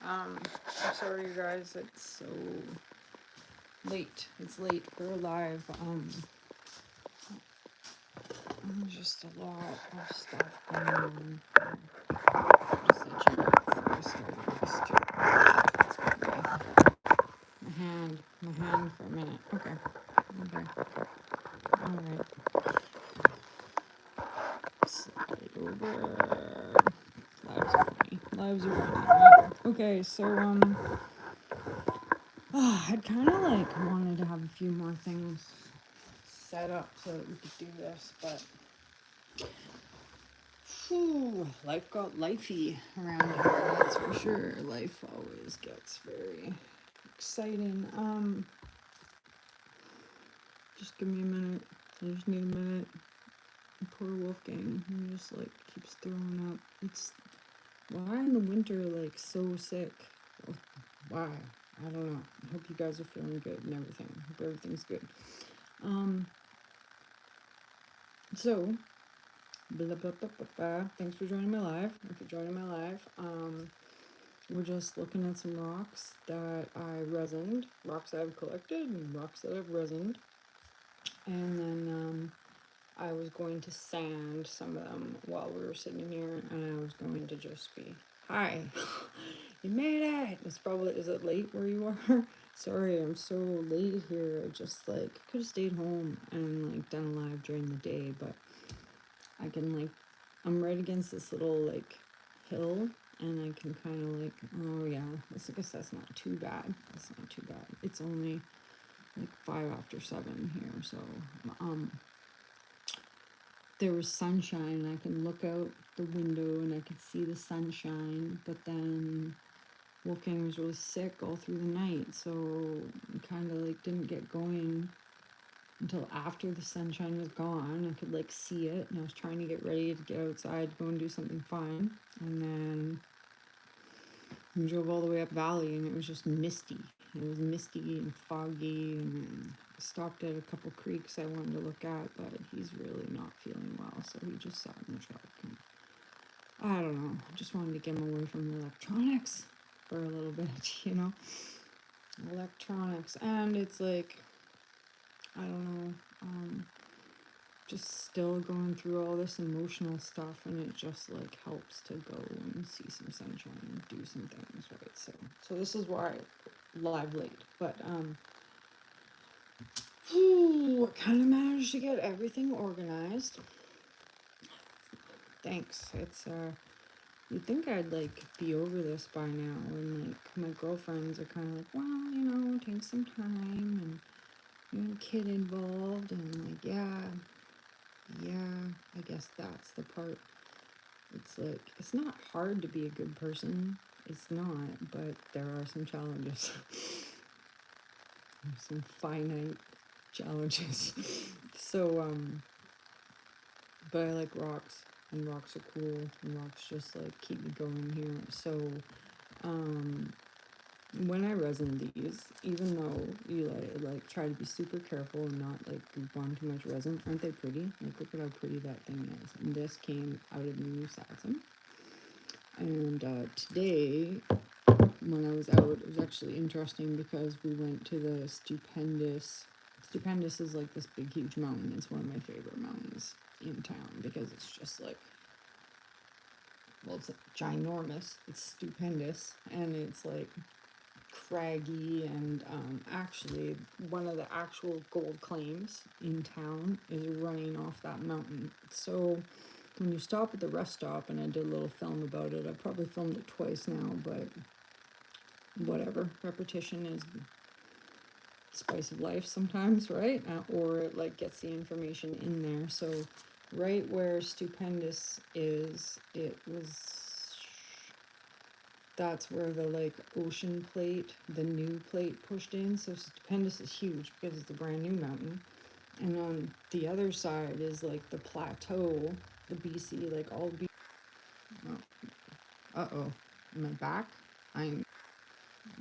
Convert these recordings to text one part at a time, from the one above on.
I'm sorry you guys, it's so late. It's late for a live. Just a lot of stuff going on. Just let you know before I started this too. My hand for a minute. Okay. Alright. Slide over. Lives are funny. Right? Okay, so I'd kind of like wanted to have a few more things set up so that we could do this, but life got lifey around here, that's for sure. Life always gets very exciting. Just give me a minute. I just need a minute. Poor Wolfgang, he just like keeps throwing up. It's why in the winter like so sick. Why? I don't know. I hope you guys are feeling good and everything. I hope everything's good. So blah, blah, blah, blah, blah. Thanks for joining my live. We're just looking at some rocks that I resined, rocks that I've collected, and rocks that I've resined. And then I was going to sand some of them while we were sitting here, and I was going to just be, hi, you made it. Is it late where you are? Sorry, I'm so late here. I just like could have stayed home and like done a live during the day, but I can like, I'm right against this little like hill, and I can kind of like, oh yeah, I guess that's not too bad. It's only like 5 after 7 here, so there was sunshine, and I can look out the window and I could see the sunshine, but then Wolfgang was really sick all through the night, so kind of like didn't get going until after the sunshine was gone. I could like see it, and I was trying to get ready to get outside, go and do something fun, and then we drove all the way up valley, and it was just misty. It was misty and foggy, and I stopped at a couple creeks I wanted to look at, but he's really not feeling well, so he just sat in the truck. And I don't know, I just wanted to get him away from the electronics for a little bit, you know? Electronics, and it's like, I don't know, just still going through all this emotional stuff, and it just like helps to go and see some sunshine and do some things, right? So this is why live late, but I kind of managed to get everything organized. Thanks. It's you'd think I'd like be over this by now, and like my girlfriends are kind of like, well, you know, take some time, and you have a kid involved, and like, yeah, I guess that's the part. It's like, it's not hard to be a good person. It's not, but there are some challenges. Some finite challenges. So, but I like rocks, and rocks are cool, and rocks just like keep me going here. So, when I resin these, even though you like try to be super careful and not like goop on too much resin, aren't they pretty? Like, look at how pretty that thing is. And this came out of New Saxon. And today, when I was out, it was actually interesting because we went to the Stupendous. Stupendous is like this big, huge mountain. It's one of my favorite mountains in town because it's just like, well, it's ginormous. It's stupendous, and it's like craggy, and actually one of the actual gold claims in town is running off that mountain. So when you stop at the rest stop, and I did a little film about it, I probably filmed it twice now, but whatever, repetition is spice of life sometimes, right? Or it like gets the information in there. So right where Stupendous is, that's where the like ocean plate, the new plate pushed in. So Stupendous is huge because it's a brand new mountain. And on the other side is like the plateau, the BC, like all BC. Oh, uh-oh, am I back? I'm,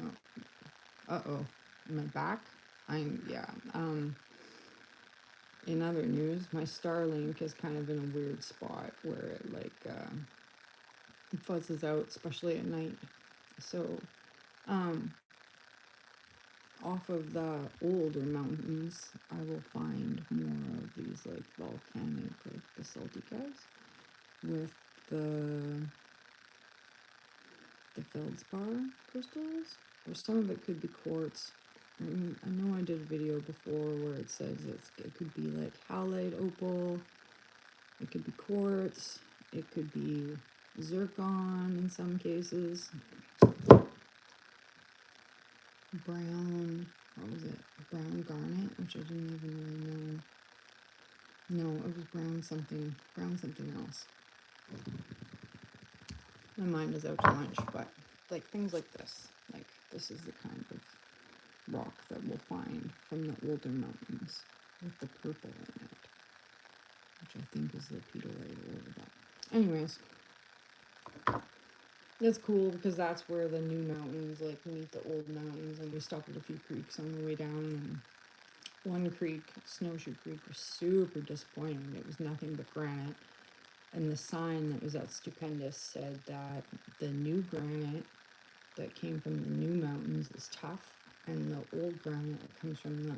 oh, uh-oh, am I back? Yeah. In other news, my Starlink is kind of in a weird spot where it like, it fuzzes out, especially at night. So, off of the older mountains, I will find more of these like volcanic, like basaltic guys with the feldspar crystals, or some of it could be quartz. I know I did a video before where it says it could be like halide opal, it could be quartz, it could be zircon in some cases, brown, what was it, brown garnet, which I didn't even really know. No, it was brown something else. My mind is out to lunch, but like things like this is the kind of rock that we'll find from the older mountains with the purple in it, which I think is lepidolite or that. Anyways, that's cool because that's where the new mountains like meet the old mountains, and we stopped at a few creeks on the way down. And one creek, Snowshoe Creek, was super disappointing. It was nothing but granite, and the sign that was at Stupendous said that the new granite that came from the new mountains is tough, and the old granite that comes from the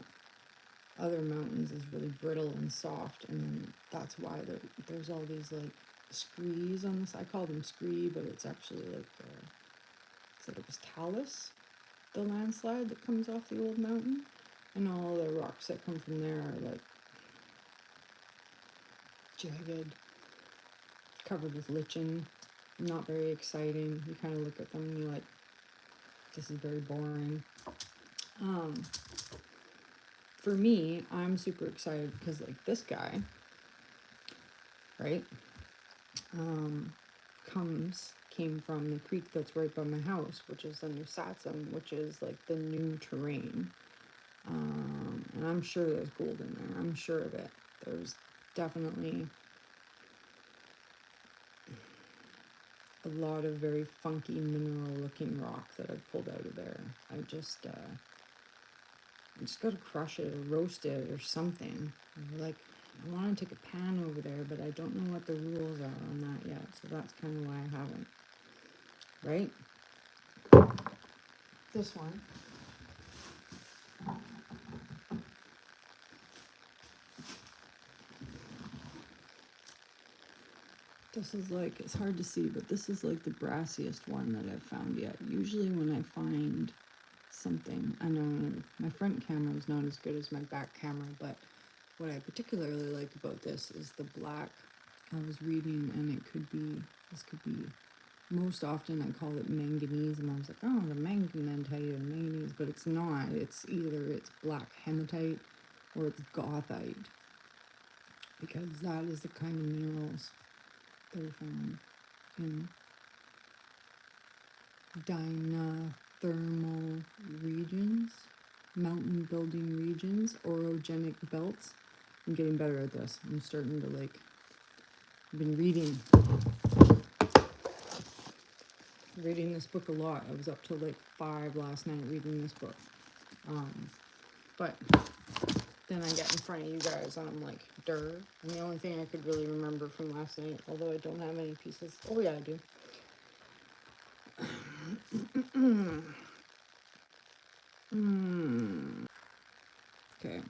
other mountains is really brittle and soft. And then that's why there's all these like screes on this. I call them scree, but it's actually like said it was talus, the landslide that comes off the old mountain, and all the rocks that come from there are like jagged, covered with lichen, not very exciting. You kind of look at them and you're like, this is very boring. For me, I'm super excited because like this guy, right, came from the creek that's right by my house, which is the New Satsum, which is like the new terrain. And I'm sure there's gold in there. I'm sure of it. There's definitely a lot of very funky mineral looking rock that I've pulled out of there. I just gotta crush it or roast it or something. Like, I want to take a pan over there, but I don't know what the rules are on that yet, so that's kind of why I haven't. Right? This one. This is like, it's hard to see, but this is like the brassiest one that I've found yet. Usually when I find something, I know my front camera is not as good as my back camera, but what I particularly like about this is the black. I was reading, and this could be, most often I call it manganese, and I was like, oh, the manganite or manganese, but it's not. It's black hematite or it's gothite, because that is the kind of minerals that are found in dinothermal regions, mountain building regions, orogenic belts. I'm getting better at this. I'm starting to like, I've been reading this book a lot. I was up till like 5 last night reading this book. But then I get in front of you guys and I'm like, and the only thing I could really remember from last night, although I don't have any pieces. Oh yeah, I do. Okay, I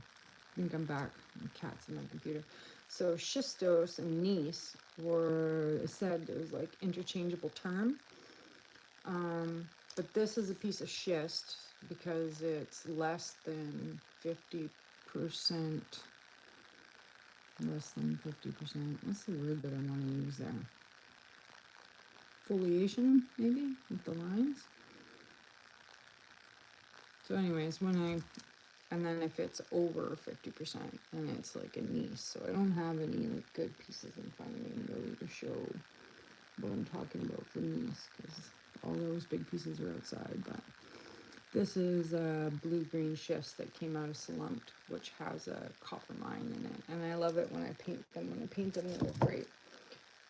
think I'm back. The cat's in my computer. So schistose and gneiss were said it was like interchangeable term. But this is a piece of schist because it's less than 50%. Less than 50%. What's the word that I want to use there? Foliation, maybe, with the lines. So anyways, and then if it's over 50%, then it's like a gneiss. So I don't have any like good pieces in front of me really to show what I'm talking about for gneiss, because all those big pieces are outside. But this is a blue-green schist that came out of Slumped, which has a copper mine in it. And I love it when I paint them. When I paint them, they look great.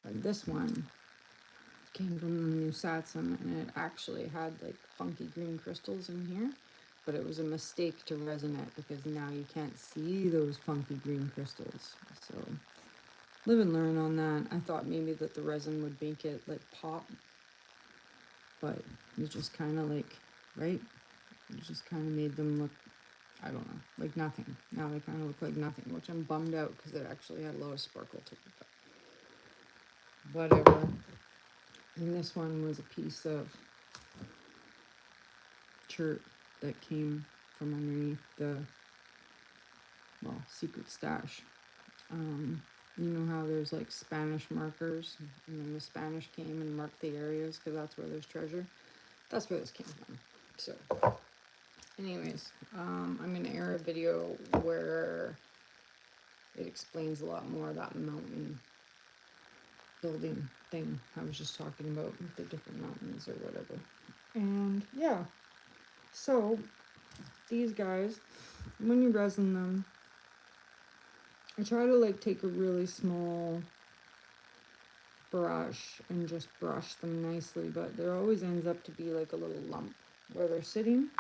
And this one came from the New Satsum, and it actually had like funky green crystals in here. But it was a mistake to resin it, because now you can't see those funky green crystals. So live and learn on that. I thought maybe that the resin would make it like pop, but it just kind of like, right? It just kind of made them look, I don't know, like nothing. Now they kind of look like nothing, which I'm bummed out because it actually had a lot of sparkle to it. But whatever. And this one was a piece of shirt that came from underneath the, well, secret stash. You know how there's like Spanish markers, and then the Spanish came and marked the areas because that's where there's treasure. That's where this came from. So, anyways, I'm gonna air a video where it explains a lot more of that mountain building thing I was just talking about with the different mountains or whatever. And yeah, so these guys, when you resin them, I try to like take a really small brush and just brush them nicely, but there always ends up to be like a little lump where they're sitting.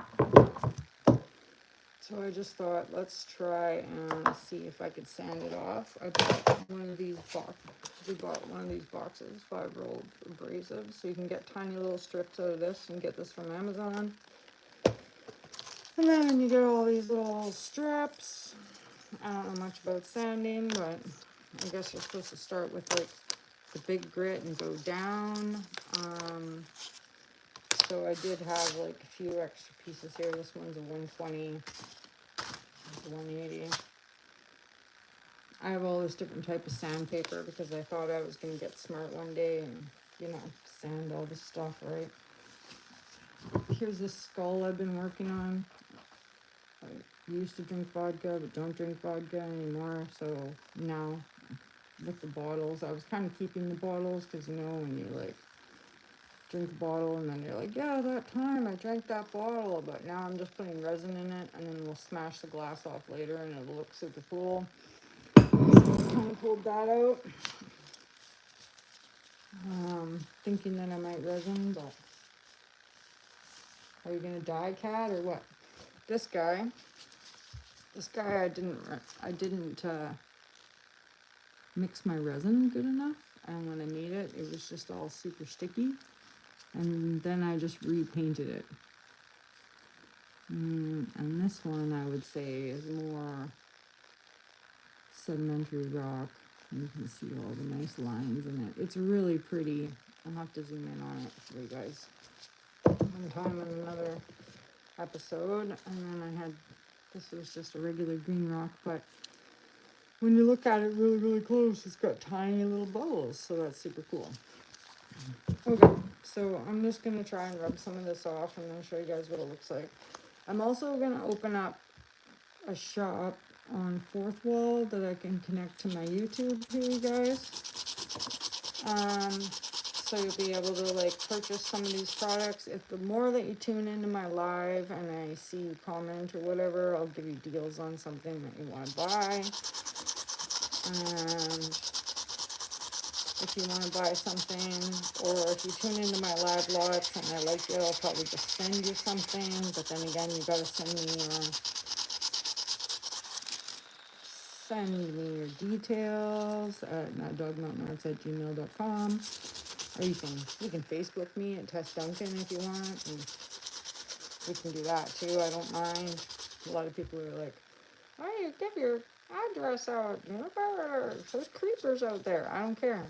So I just thought, let's try and see if I could sand it off. I bought one of these boxes, 5-rolled abrasives, so you can get tiny little strips out of this and get this from Amazon. And then you get all these little strips. I don't know much about sanding, but I guess you're supposed to start with like the big grit and go down. So I did have like a few extra pieces here. This one's a 120, it's a 180. I have all this different type of sandpaper because I thought I was gonna get smart one day and, you know, sand all this stuff, right? Here's this skull I've been working on. I used to drink vodka, but don't drink vodka anymore. So now with the bottles, I was kind of keeping the bottles because, you know, when you like drink a bottle and then you're like, yeah, that time I drank that bottle, but now I'm just putting resin in it and then we'll smash the glass off later and it'll look super cool. So I kind of pulled that out. Thinking that I might resin, but are you gonna die, cat, or what? This guy I didn't mix my resin good enough, and when I made it, it was just all super sticky, and then I just repainted it. And this one I would say is more sedimentary rock. You can see all the nice lines in it. It's really pretty. I'll have to zoom in on it for you guys one time in another episode. And then this was just a regular green rock, but when you look at it really, really close, it's got tiny little bubbles, so that's super cool. Okay, so I'm just gonna try and rub some of this off and then show you guys what it looks like. I'm also gonna open up a shop on Fourth Wall that I can connect to my YouTube here, you guys. So you'll be able to like purchase some of these products. If the more that you tune into my live and I see you comment or whatever, I'll give you deals on something that you want to buy. If you want to buy something, or if you tune into my live lots and I like it, I'll probably just send you something. But then again, you gotta send me your details at maddogmountainarts@gmail.com. Or you can Facebook me at Tess Duncan if you want, and we can do that too. I don't mind. A lot of people are like, "Why do you give your address out? There's creepers out there." I don't care.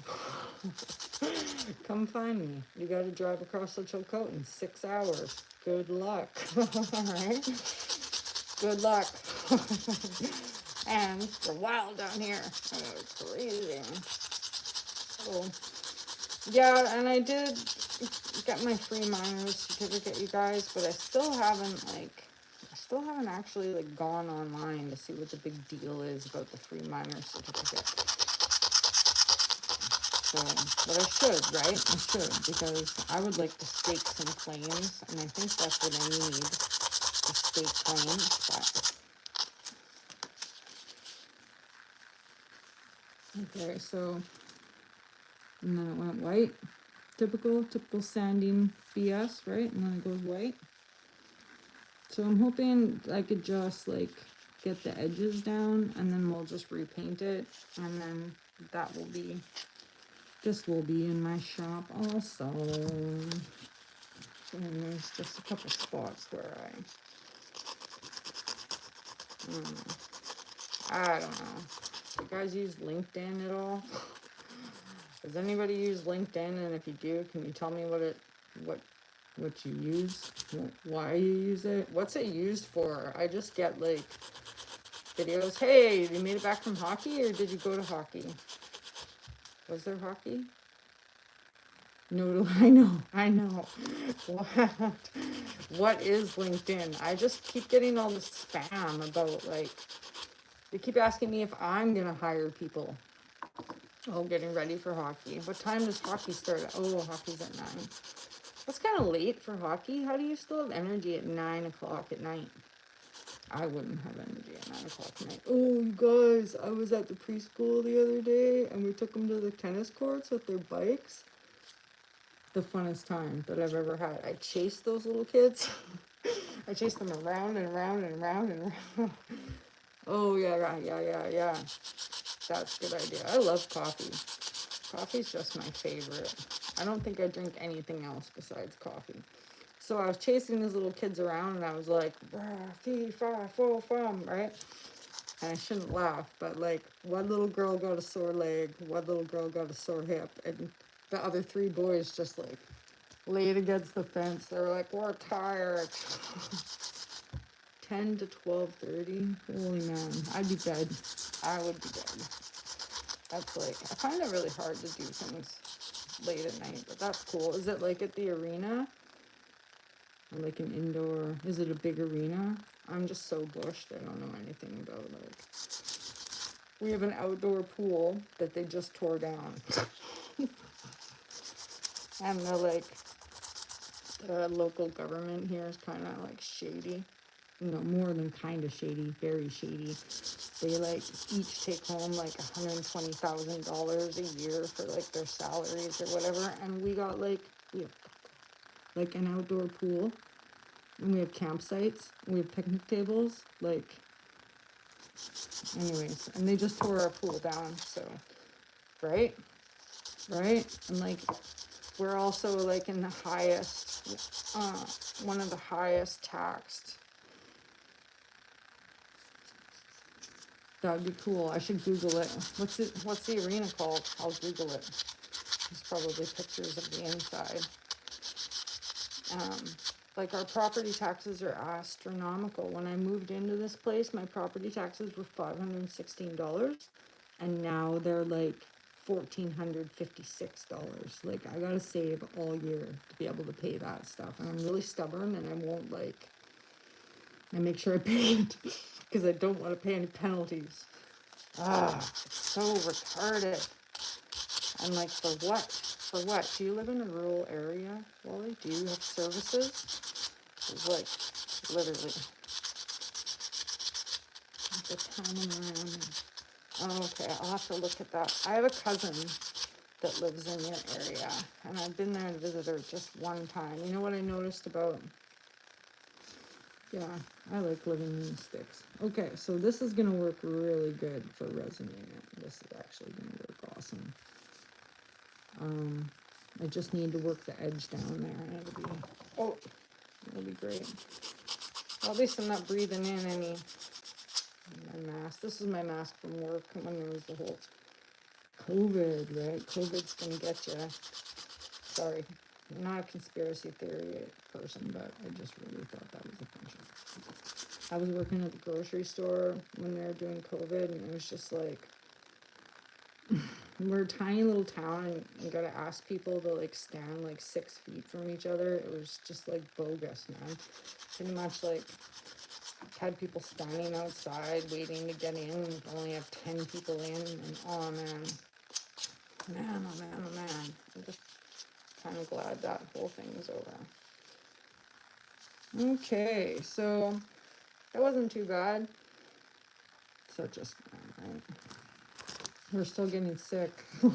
Come find me. You got to drive across the Chilcote in 6 hours. Good luck. Alright? Good luck. And it's wild down here. It's crazy. So, yeah, and I did get my free miner's certificate, you guys, but I still haven't actually like gone online to see what the big deal is about the free miner's certificate. So, but I should, right? I should, because I would like to stake some claims, and I think that's what I need to stake claims. But okay, so, and then it went white. Typical sanding BS, right? And then it goes white. So I'm hoping I could just like get the edges down, and then we'll just repaint it, and then this will be in my shop also. And there's just a couple spots where I don't know. You guys use LinkedIn at all? Does anybody use LinkedIn? And if you do, can you tell me what you use? Why you use it? What's it used for? I just get like videos. Hey, you made it back from hockey, or did you go to hockey? Was there hockey? No, I know. What is LinkedIn? I just keep getting all this spam about like, they keep asking me if I'm gonna hire people. Oh, getting ready for hockey. What time does hockey start? Oh, hockey's at 9. That's kind of late for hockey. How do you still have energy at 9 o'clock at night? I wouldn't have energy at 9 o'clock at night. Oh, you guys, I was at the preschool the other day and we took them to the tennis courts with their bikes. The funnest time that I've ever had. I chased those little kids. I chased them around and around and around and around. Oh, yeah. That's a good idea. I love coffee. Coffee's just my favorite. I don't think I drink anything else besides coffee. So I was chasing these little kids around and I was like, fee, fa, fo, fum, right? And I shouldn't laugh, but like one little girl got a sore leg, one little girl got a sore hip, and the other 3 boys just like laid against the fence. They were like, we're tired. 10 to 12:30. Holy man, I'd be dead. I would be dead. That's like, I find it really hard to do things late at night, but that's cool. Is it like at the arena? Or like an indoor, is it a big arena? I'm just so bushed, I don't know anything about like, we have an outdoor pool that they just tore down. And they're like, the local government here is kind of like shady. No, more than kind of shady, very shady. They like each take home like $120,000 a year for like their salaries or whatever. And we got like, we have like an outdoor pool, and we have campsites, and we have picnic tables, like, anyways, and they just tore our pool down, so, right? And like, we're also like in the highest, one of the highest taxed. That'd be cool. I should Google it. What's the arena called? I'll Google it. There's probably pictures of the inside. Like our property taxes are astronomical. When I moved into this place, my property taxes were $516, and now they're like $1,456. Like I gotta save all year to be able to pay that stuff, and I'm really stubborn, and I won't like. I make sure I pay it because I don't want to pay any penalties. It's so retarded. And like, for what? For what? Do you live in a rural area, Wally? Do you have services? It's like, literally. The town around. Oh, okay, I'll have to look at that. I have a cousin that lives in your area, and I've been there to visit her just one time. You know what I noticed about? Yeah, I like living in the sticks. Okay, so this is going to work really good for resonating it. This is actually going to work awesome. I just need to work the edge down there, and it'll be great. Well, at least I'm not breathing in any my mask. This is my mask from work when there was the whole COVID, right? COVID's gonna get you. Sorry, I'm not a conspiracy theory person, but I just really thought that was offensive. I was working at the grocery store when they were doing COVID, and it was just like, we're a tiny little town, and you gotta ask people to like stand like 6 feet from each other. It was just like bogus, man. Pretty much like had people standing outside waiting to get in, and only have 10 people in, and oh man. I'm just kind of glad that whole thing is over. Okay, so that wasn't too bad. So just, right. We're still getting sick. So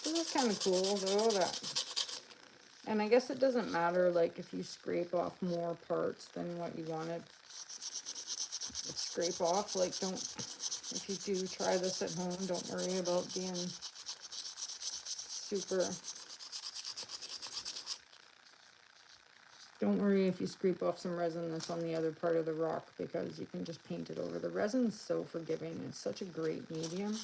this is kind of cool though, and I guess it doesn't matter like if you scrape off more parts than what you wanted to scrape off. Like, if you do try this at home, don't worry about being super. Don't worry if you scrape off some resin that's on the other part of the rock, because you can just paint it over. The resin's so forgiving. It's such a great medium.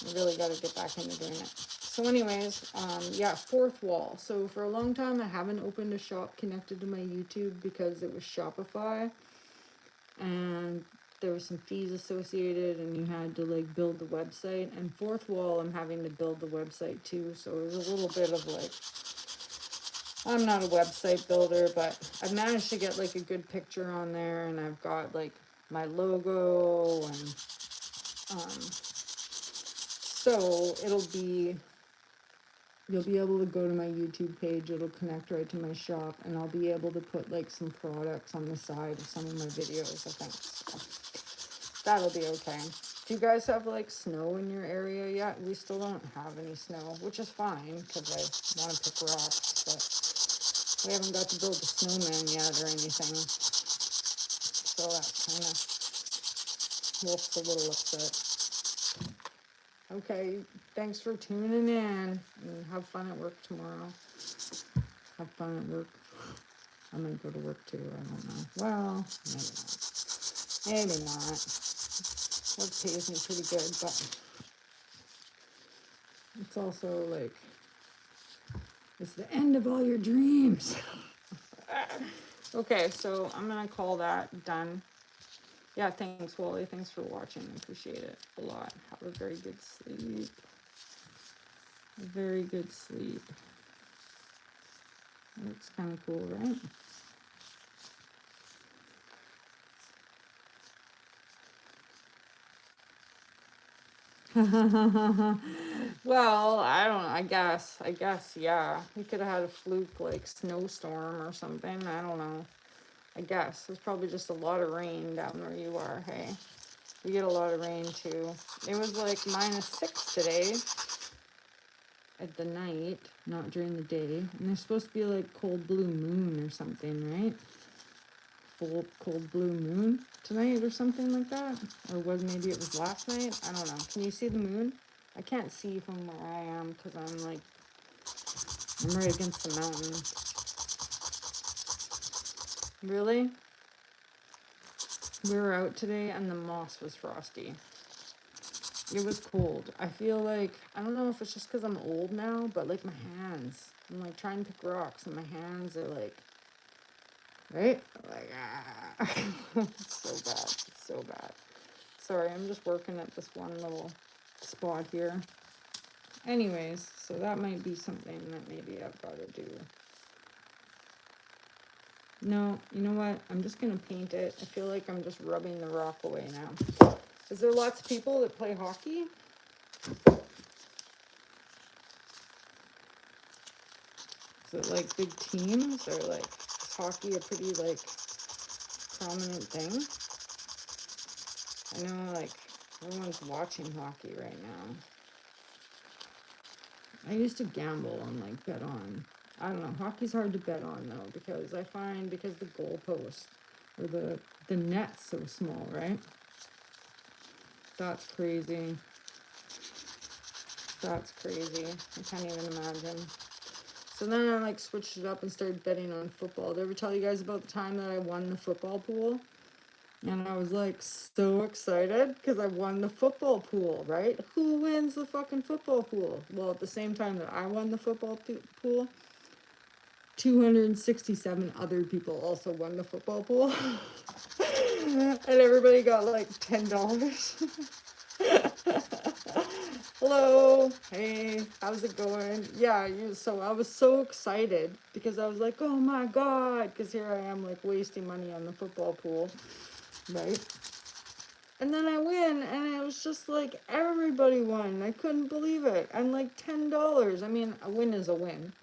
I really got to get back into doing it. So anyways, yeah, fourth wall. So for a long time, I haven't opened a shop connected to my YouTube because it was Shopify. And there was some fees associated, and you had to like build the website. And fourth wall, I'm having to build the website too. So it was a little bit of like, I'm not a website builder, but I've managed to get like a good picture on there, and I've got like my logo, and so it'll be, you'll be able to go to my YouTube page, it'll connect right to my shop, and I'll be able to put like some products on the side of some of my videos, I think. So that'll be okay. Do you guys have like snow in your area yet? We still don't have any snow, which is fine because I want to pick rocks, but we haven't got to build a snowman yet or anything. So that kind of wolf's a little upset. Okay, thanks for tuning in, and have fun at work tomorrow. Have fun at work. I might go to work too, I don't know. Well, maybe not. Maybe not. Work pays me pretty good, but it's also like, it's the end of all your dreams. Okay, so I'm gonna call that done. Yeah, thanks, Wally. Thanks for watching. I appreciate it a lot. Have a very good sleep. A very good sleep. Looks kind of cool, right? Well, I don't know. I guess, yeah. We could have had a fluke like snowstorm or something. I don't know. I guess it's probably just a lot of rain down where you are. Hey, we get a lot of rain too. It was like -6 today at the night, not during the day. And there's supposed to be like cold blue moon or something, right? Full cold blue moon tonight or something like that. Or maybe it was last night. I don't know. Can you see the moon? I can't see from where I am because I'm right against the mountain. Really? We were out today and the moss was frosty. It was cold. I feel like, I don't know if it's just because I'm old now, but like my hands, I'm like trying to pick rocks and my hands are like, right? Like, it's so bad. It's so bad. Sorry, I'm just working at this one little spot here. Anyways, so that might be something that maybe I've got to do. No, you know what? I'm just going to paint it. I feel like I'm just rubbing the rock away now. Is there lots of people that play hockey? Is it like big teams, or like is hockey a pretty like prominent thing? I know like everyone's watching hockey right now. I used to gamble on like bet on. I don't know. Hockey's hard to bet on though, because I find because the goalpost or the net's so small, right? That's crazy. That's crazy. I can't even imagine. So then I like switched it up and started betting on football. Did I ever tell you guys about the time that I won the football pool? And I was like so excited because I won the football pool, right? Who wins the fucking football pool? Well, at the same time that I won the football pool, 267 other people also won the football pool. And everybody got like $10. Hello, hey, how's it going? Yeah, so I was so excited because I was like, oh my God, because here I am like wasting money on the football pool, right? And then I win, and it was just like everybody won. I couldn't believe it. And like $10. I mean, a win is a win.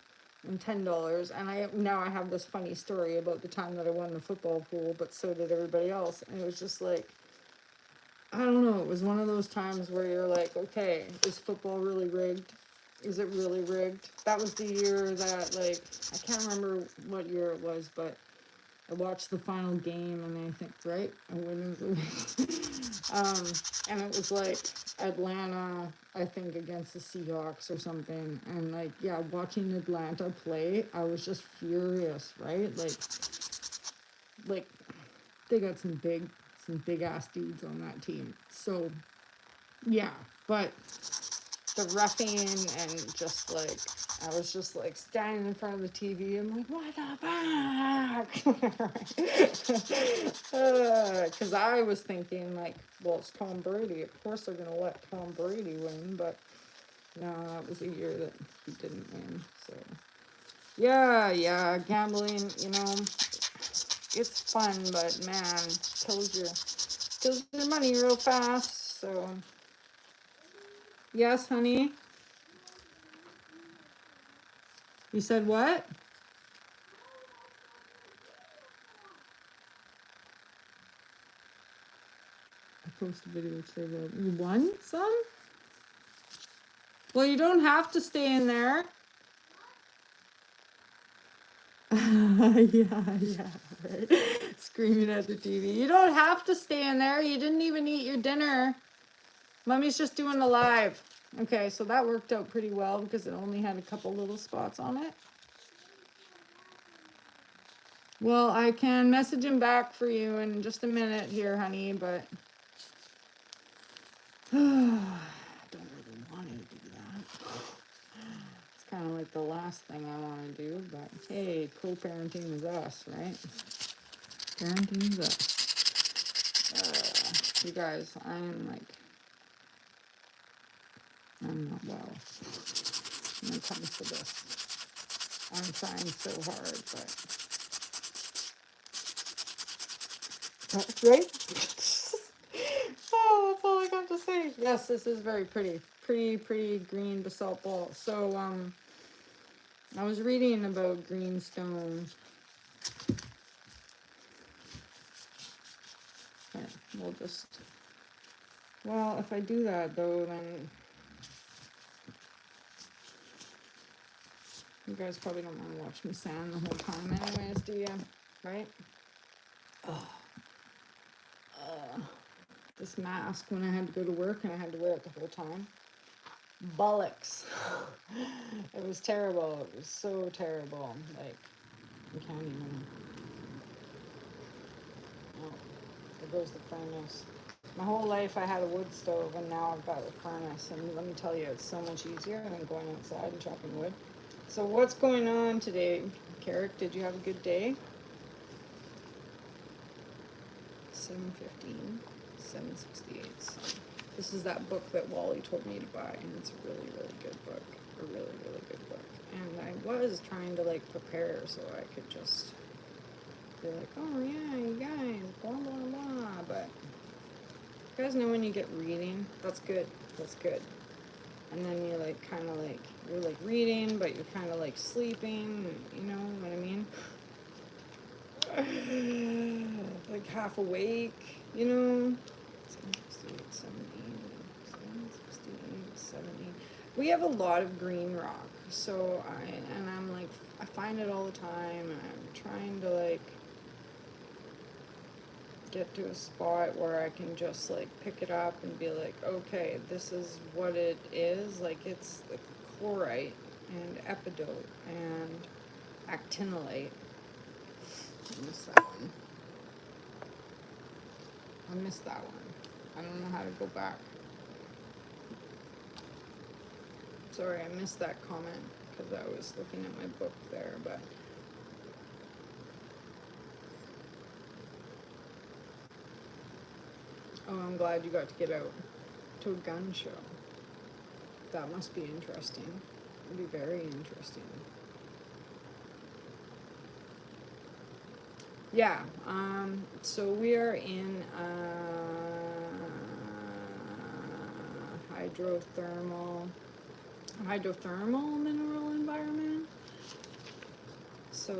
And $10. And now I have this funny story about the time that I won the football pool, but so did everybody else. And it was just like, I don't know. It was one of those times where you're like, okay, is football really rigged? Is it really rigged? That was the year that, like, I can't remember what year it was, but I watched the final game, and I think, right, I wouldn't and it was like Atlanta, I think, against the Seahawks or something, and like, yeah, watching Atlanta play, I was just furious, right? Like they got some big ass dudes on that team. So yeah, but the roughing and just like I was just like standing in front of the TV. I'm like, what the fuck? Because I was thinking like, well, it's Tom Brady. Of course they're gonna let Tom Brady win, but no, that was a year that he didn't win. So yeah, gambling. It's fun, but man, kills your money real fast. So yes, honey. You said what? I posted a video which they wrote. You won some? Well, you don't have to stay in there. Yeah, right. Screaming at the TV. You don't have to stay in there. You didn't even eat your dinner. Mommy's just doing a live. Okay, so that worked out pretty well because it only had a couple little spots on it. Well, I can message him back for you in just a minute here, honey, but I don't really want to do that. It's kind of like the last thing I want to do, but hey, co-parenting is us, right? Parenting is us. You guys, I'm not well when it comes to this. I'm trying so hard, but right? Oh, that's all I got to say. Yes, this is very pretty. Pretty green basalt ball. So, I was reading about greenstone. Okay, well, if I do that though, then you guys probably don't want to watch me sand the whole time anyways, do you? Right? Oh, this mask when I had to go to work and I had to wear it the whole time. Bollocks. It was terrible. It was so terrible. Like, I can't even. Oh, there goes the furnace. My whole life I had a wood stove and now I've got a furnace. And let me tell you, it's so much easier than going outside and chopping wood. So what's going on today, Carrick? Did you have a good day? 7:15, 7:68. So this is that book that Wally told me to buy, and it's a really, really good book. A really, really good book. And I was trying to like prepare so I could just be like, oh yeah, you guys, blah blah blah. But you guys know when you get reading, that's good. That's good. And then you're like kind of like you're like reading, but you're kind of like sleeping. You know what I mean? Like half awake, 768, 768, 70. We have a lot of green rock, so I'm like, I find it all the time, and I'm trying to like get to a spot where I can just like pick it up and be like, okay, this is what it is. Like it's chlorite and epidote and actinolite. I missed that one. I missed that one. I don't know how to go back. Sorry, I missed that comment because I was looking at my book there, but oh, I'm glad you got to get out to a gun show. That must be interesting. It'd be very interesting. Yeah, so we are in hydrothermal mineral environment. So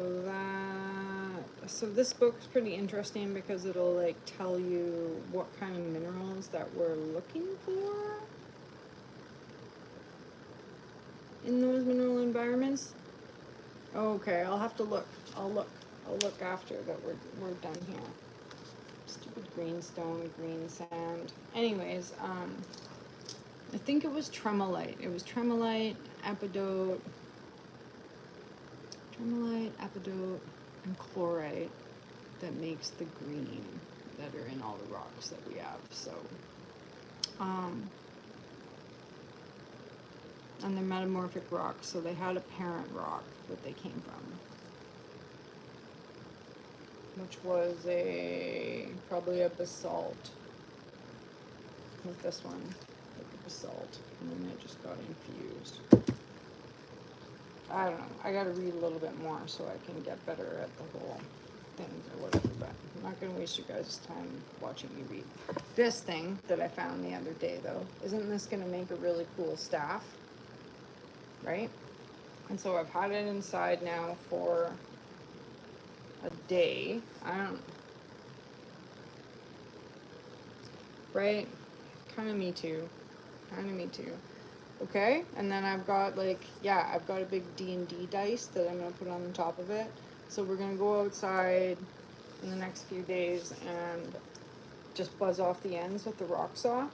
this book's pretty interesting because it'll like tell you what kind of minerals that we're looking for in those mineral environments. Okay, I'll have to look. I'll look. I'll look after that we're done here. Stupid greenstone, green sand. Anyways, I think it was tremolite. It was tremolite, epidote, and chlorite that makes the green that are in all the rocks that we have. So, and they're metamorphic rocks, so they had a parent rock that they came from, which was probably a basalt. With this one, like a basalt, and then it just got infused. I don't know. I got to read a little bit more so I can get better at the whole things or whatever. But I'm not going to waste you guys' time watching me read. This thing that I found the other day, though, isn't this going to make a really cool staff? Right? And so I've had it inside now for a day. Right? Kind of me too. Okay, and then I've got I've got a big D&D dice that I'm going to put on the top of it. So we're going to go outside in the next few days and just buzz off the ends with the rock saw.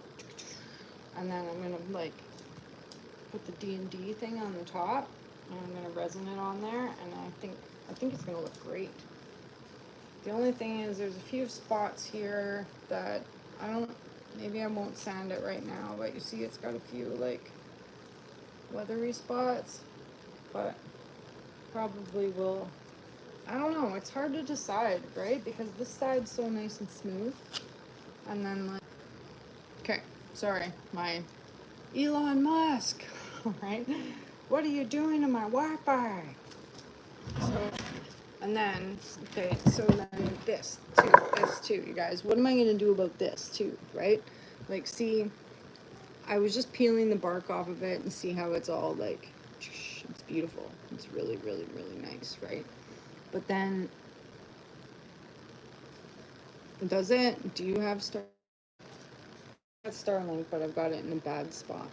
And then I'm going to put the D&D thing on the top, and I'm going to resin it on there, and I think it's going to look great. The only thing is there's a few spots here that maybe I won't sand it right now, but you see it's got a few weathery spots, but probably will. I don't know, it's hard to decide, right? Because this side's so nice and smooth, and then okay, sorry, my Elon Musk, right? What are you doing to my Wi-Fi? So, and then, okay, so then this too, you guys. What am I gonna do about this too, right? See, I was just peeling the bark off of it and see how it's all it's beautiful. It's really, really, really nice, right? But then, does it? Do you have Starlink, but I've got it in a bad spot.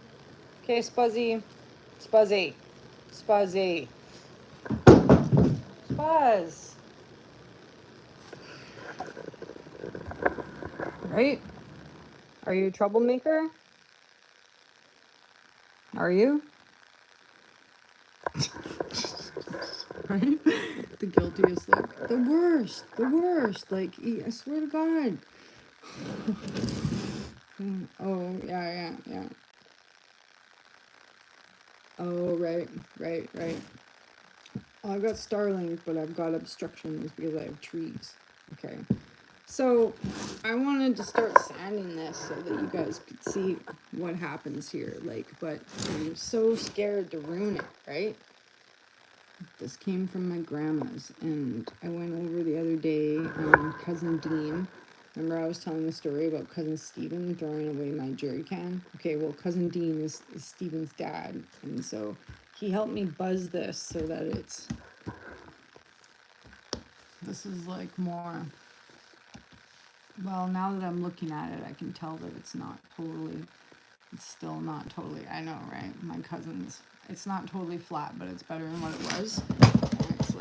Okay, Spuzzy. Spuzz. Right? Are you a troublemaker? Are you? Right? The guiltiest look. The worst. I swear to God. Oh, yeah. Oh, right. Well, I've got Starlink, but I've got obstructions because I have trees. Okay. So I wanted to start sanding this so that you guys could see what happens here. But I'm so scared to ruin it, right? This came from my grandma's, and I went over the other day on Cousin Dean. Remember I was telling the story about Cousin Stephen throwing away my jerry can? Okay, well, Cousin Dean is Stephen's dad, and so he helped me buzz this so that this is more, well, now that I'm looking at it, I can tell that it's still not totally, I know, right? My cousin's, it's not totally flat, but it's better than what it was. And it's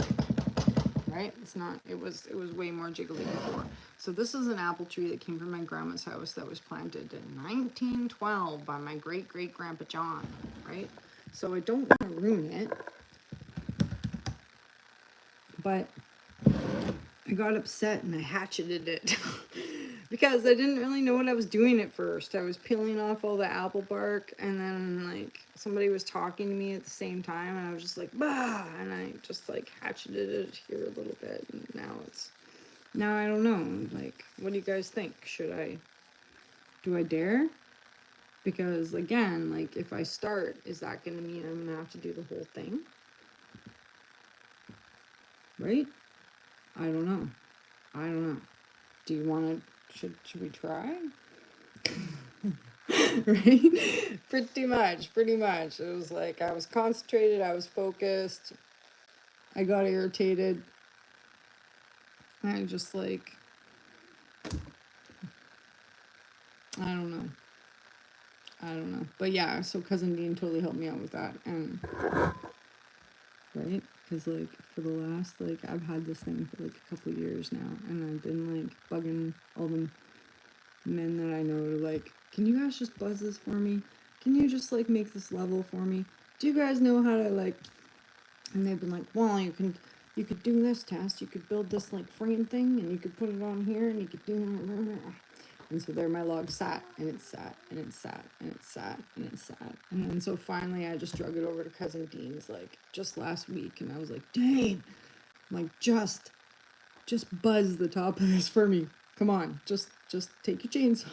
right? It was way more jiggly before. So this is an apple tree that came from my grandma's house that was planted in 1912 by my great-great-grandpa John, right? So I don't want to ruin it, but I got upset and I hatcheted it because I didn't really know what I was doing at first. I was peeling off all the apple bark, and then somebody was talking to me at the same time, and I was just bah, and I just hatcheted it here a little bit, and now I don't know. What do you guys think? Do I dare? Because again, if I start, is that going to mean I'm going to have to do the whole thing? Right? I don't know. Do you want to, should we try? Right? Pretty much. It was I was concentrated, I was focused, I got irritated. I just I don't know. But yeah, so Cousin Dean totally helped me out with that. And right? Because like for the last, like, I've had this thing for like a couple years now, and I've been like bugging all the men that I know to like, can you guys just buzz this for me? Can you just like make this level for me? Do you guys know how to like? And they've been like, well, you could do this test, you could build this like frame thing, and you could put it on here, and you could do. And so there my log sat, and it sat, and it sat, and it sat, and it sat. And then so finally I just drug it over to Cousin Dean's like just last week, and I was like, dang, like just buzz the top of this for me. Come on, just take your chainsaw.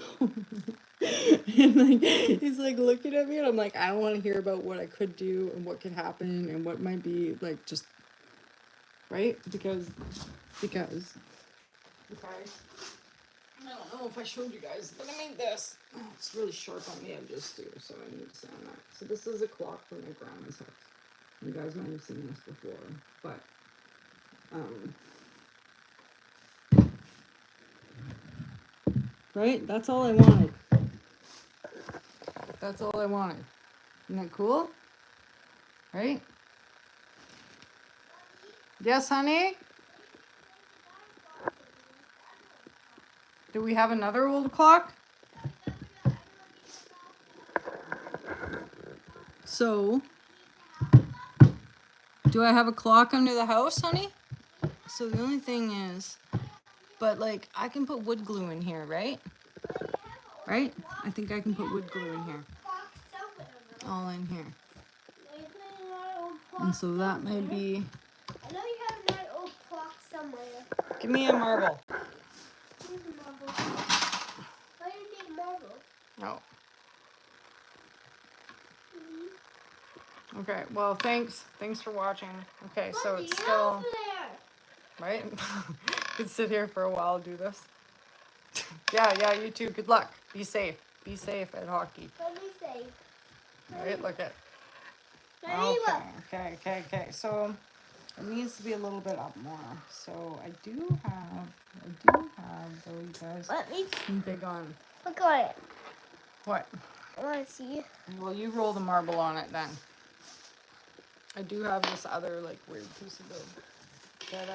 And like he's like looking at me, and I'm like, I don't want to hear about what I could do and what could happen and what might be like, just right, because I don't know if I showed you guys, but I made this. Oh, it's really sharp on the edges too, so I need to sand that. So this is a clock from my grandma's house. You guys might have seen this before, but right? That's all I wanted. That's all I wanted. Isn't that cool? Right? Yes, honey? Do we have another old clock? So, do I have a clock under the house, honey? So the only thing is, but like, I can put wood glue in here, right? Right? I think I can put wood glue in here. All in here. And so that may be... I know you have that old clock somewhere. Give me a marble. Here's a marble. Why do you need marble? Oh. Okay, well, thanks for watching. Okay, so it's still... Right? Could sit here for a while, do this. Yeah, you too. Good luck. Be safe. Be safe at hockey. Let me safe. Right, look at... Okay. So it needs to be a little bit up more. So I do have though, you guys. Let me I'm big on... look on it. What? I want to see. Well, you roll the marble on it then. I do have this other like weird piece of wood that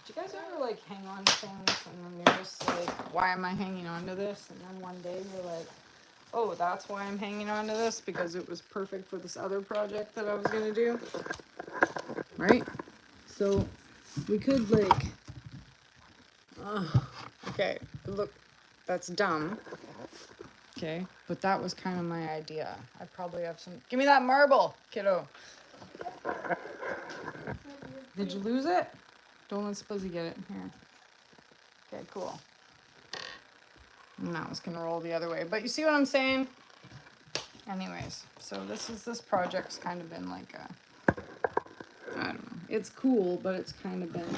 do you guys ever like hang on to things and then you're just like, why am I hanging on to this? And then one day you're like, oh, that's why I'm hanging on to this, because it was perfect for this other project that I was gonna do. Right? So we could like, okay, look, that's dumb. Okay, but that was kind of my idea. I probably have some, give me that marble, kiddo. Did you lose it? Don't let Spuzzy get it. Here. Okay, cool. Now it's gonna roll the other way, but you see what I'm saying? Anyways, so this project's kind of been like a, I don't know. It's cool, but it's kind of been,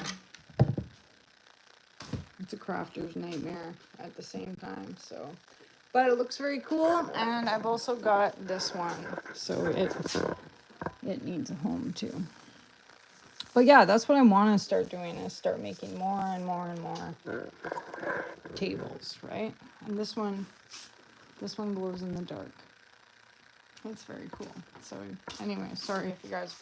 it's a crafter's nightmare at the same time, so. But it looks very cool, and I've also got this one, so it needs a home too. But yeah, that's what I want to start doing, is start making more and more and more tables, right? And this one glows in the dark. It's very cool. So anyway, sorry if you guys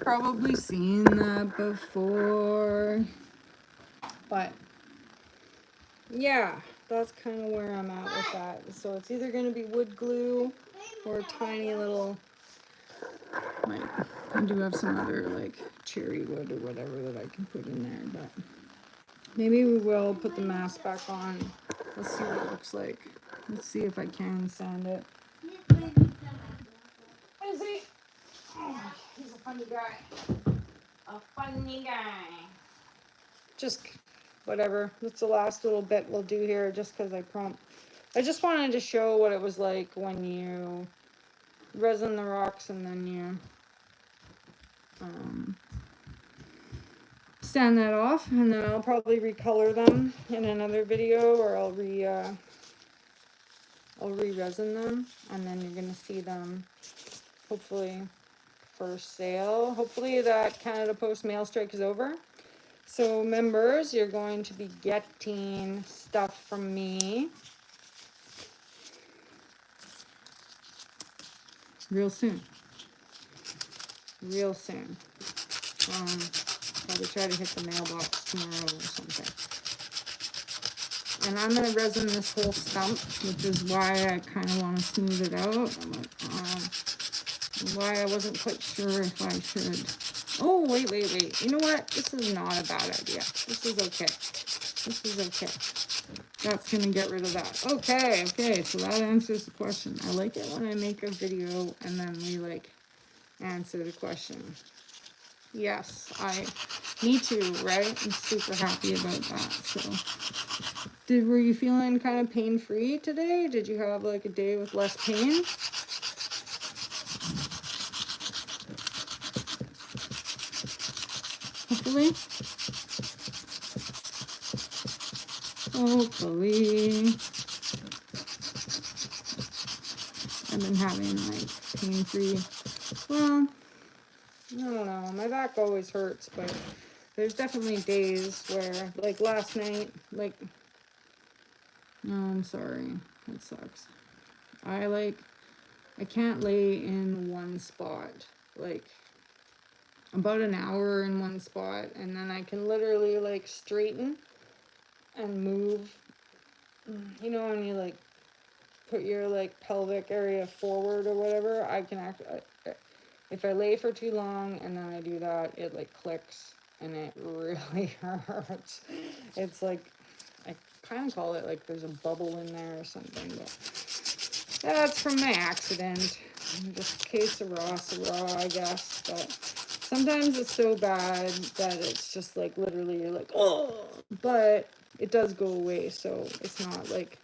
probably seen that before. But yeah, that's kind of where I'm at with that. So it's either going to be wood glue or a tiny little, like, I do have some other like cherry wood or whatever that I can put in there, but maybe we will put the mask back on. Let's see what it looks like. Let's see if I can sand it. Is he? Oh, he's a funny guy. A funny guy. Just whatever. That's the last little bit we'll do here, just because I just wanted to show what it was like when you resin the rocks and then you sand that off, and then I'll probably recolor them in another video, or I'll re-resin them, and then you're gonna see them hopefully for sale. Hopefully that Canada Post mail strike is over. So members, you're going to be getting stuff from me real soon. real soon. Probably try to hit the mailbox tomorrow or something. And I'm going to resin this whole stump, which is why I kind of want to smooth it out. I'm like, why I wasn't quite sure if I should. Oh, wait. You know what? This is not a bad idea. This is okay. That's going to get rid of that. Okay, so that answers the question. I like it when I make a video and then we like answer the question. Yes, me too, right? I'm super happy about that. So, were you feeling kind of pain-free today? Did you have like a day with less pain? Hopefully. I've been having like pain-free. Well, I don't know. My back always hurts, but there's definitely days where, like last night, like, no, I'm sorry. It sucks. I can't lay in one spot, like, about an hour in one spot, and then I can literally, like, straighten and move. You know, when you, like, put your, like, pelvic area forward or whatever, I can if I lay for too long and then I do that, it, like, clicks, and it really hurts. It's like, I kind of call it like there's a bubble in there or something, but that's from my accident. Just que sera, I guess. But sometimes it's so bad that it's just like literally you're like, oh, but it does go away. So it's not like,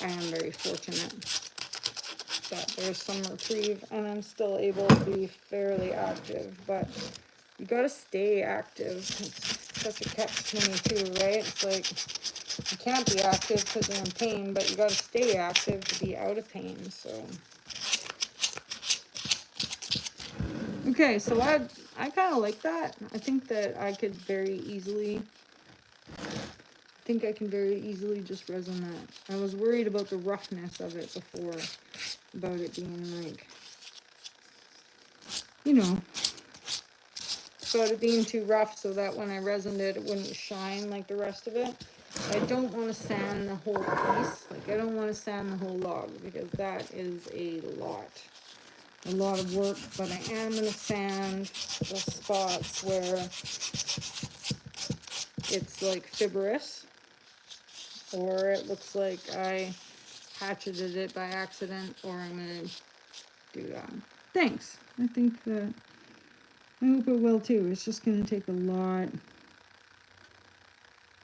I am very fortunate that there's some reprieve and I'm still able to be fairly active, but you gotta stay active. It's such a catch-22, right? It's like, you can't be active because you're in pain, but you gotta stay active to be out of pain, so. Okay, so I kind of like that. I think that I could very easily, just resin that. I was worried about the roughness of it before, about it being like, you know, about it being too rough so that when I resined it, it wouldn't shine like the rest of it. I don't want to sand the whole piece. Like, I don't want to sand the whole log because that is a lot of work, but I am going to sand the spots where it's like fibrous or it looks like I hatcheted it by accident, or I'm going to do that. Thanks. I think that, I hope it will too. It's just going to take a lot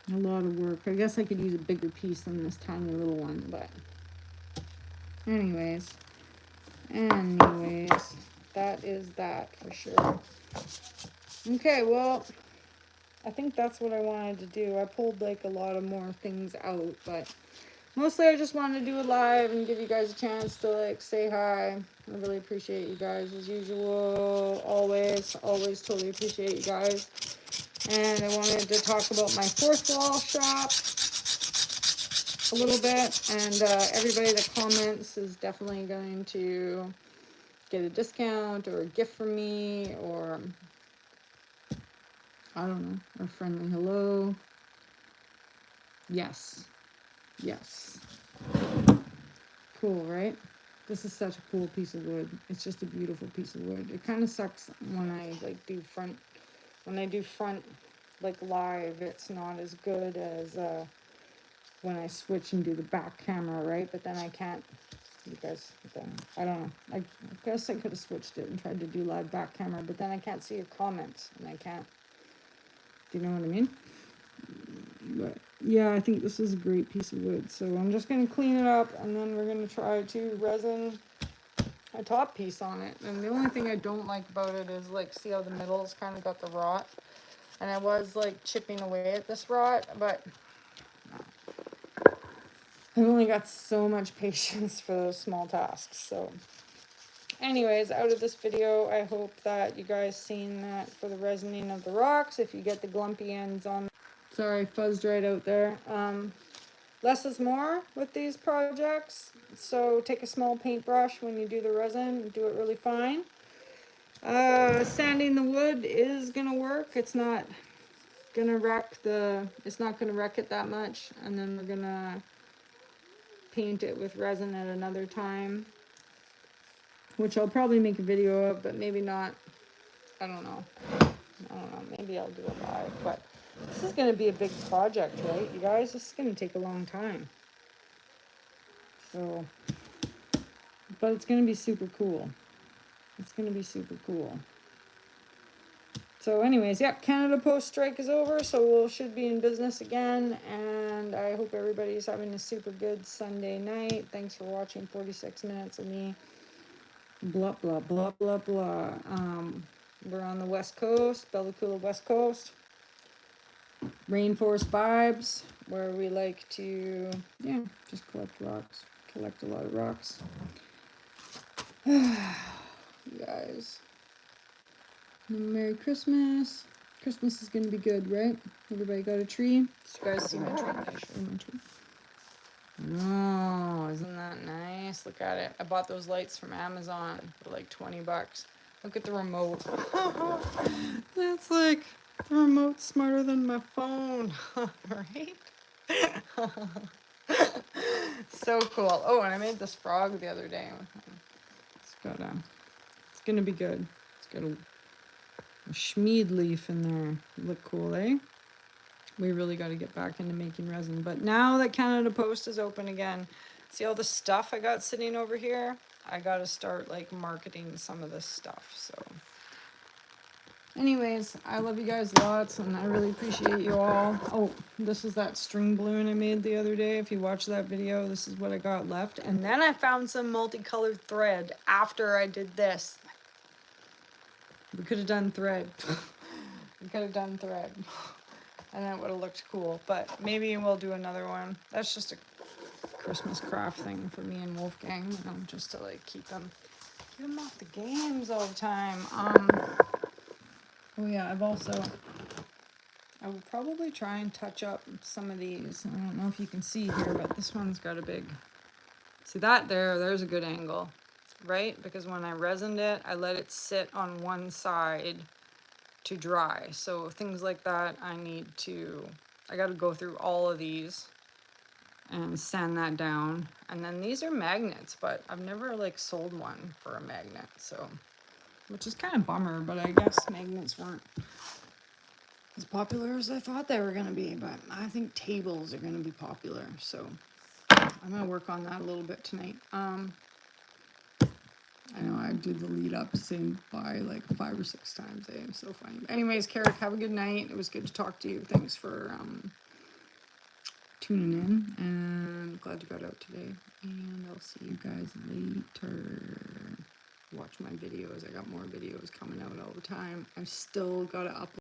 of work. I guess I could use a bigger piece than this tiny little one, but anyways, that is that for sure. Okay, well, I think that's what I wanted to do. I pulled like a lot of more things out, but mostly I just wanted to do it live and give you guys a chance to like say hi. I really appreciate you guys as usual. Always totally appreciate you guys. And I wanted to talk about my fourth wall shop a little bit, and everybody that comments is definitely going to get a discount or a gift from me, or I don't know, a friendly hello. Yes. Cool, right? This is such a cool piece of wood. It's just a beautiful piece of wood. It kind of sucks when I like do front like live, it's not as good as when I switch and do the back camera, right? But then I can't, you guys, I don't know. I guess I could have switched it and tried to do live back camera, but then I can't see your comments, and I can't, do you know what I mean? But yeah, I think this is a great piece of wood. So I'm just going to clean it up, and then we're going to try to resin a top piece on it. And the only thing I don't like about it is, like, see how the middle's kind of got the rot? And I was like chipping away at this rot, but I've only got so much patience for those small tasks. So anyways, out of this video, I hope that you guys seen that for the resining of the rocks. If you get the glumpy ends on, sorry, fuzzed right out there. Less is more with these projects. So take a small paintbrush when you do the resin, do it really fine. Sanding the wood is gonna work. It's not gonna wreck it that much. And then we're gonna paint it with resin at another time, which I'll probably make a video of, but maybe not. I don't know. Maybe I'll do it live, but this is gonna be a big project, right, you guys? This is gonna take a long time. So, but it's gonna be super cool. It's gonna be super cool. So anyways, yeah, Canada Post strike is over, so we should be in business again, and I hope everybody's having a super good Sunday night. Thanks for watching 46 minutes of me blah blah blah blah blah. We're on the west coast, Bellacoola west coast. Rainforest vibes, where we like to, yeah, just collect rocks. Collect a lot of rocks. You guys. Merry Christmas. Christmas is gonna be good, right? Everybody got a tree? Did you guys see my tree? Did I show you my tree? Oh, isn't that nice? Look at it. I bought those lights from Amazon for like 20 bucks. Look at the remote. That's like, the remote's smarter than my phone, right? So cool. Oh, and I made this frog the other day. It's gonna be good. It's got a schmeed leaf in there. Look cool, eh? We really got to get back into making resin. But now that Canada Post is open again, see all the stuff I got sitting over here? I got to start like marketing some of this stuff. So anyways, I love you guys lots, and I really appreciate you all. Oh, this is that string balloon I made the other day. If you watch that video, this is what I got left. And then I found some multicolored thread after I did this. We could have done thread. We could have done thread. And that would have looked cool, but maybe we'll do another one. That's just a Christmas craft thing for me and Wolfgang, you know, just to like keep them off the games all the time. Oh yeah, I will probably try and touch up some of these. I don't know if you can see here, but this one's got a big, see that there's a good angle, right? Because when I resined it, I let it sit on one side to dry. So things like that, I got to go through all of these and sand that down. And then these are magnets, but I've never like sold one for a magnet, so, which is kind of bummer, but I guess magnets weren't as popular as I thought they were going to be, but I think tables are going to be popular, so I'm going to work on that a little bit tonight. I know I do the lead up saying bye like 5 or 6 times. It's so funny. But anyways, Carrick, have a good night. It was good to talk to you. Thanks for tuning in, and glad you got out today. And I'll see you guys later. Watch my videos. I got more videos coming out all the time. I've still got to upload.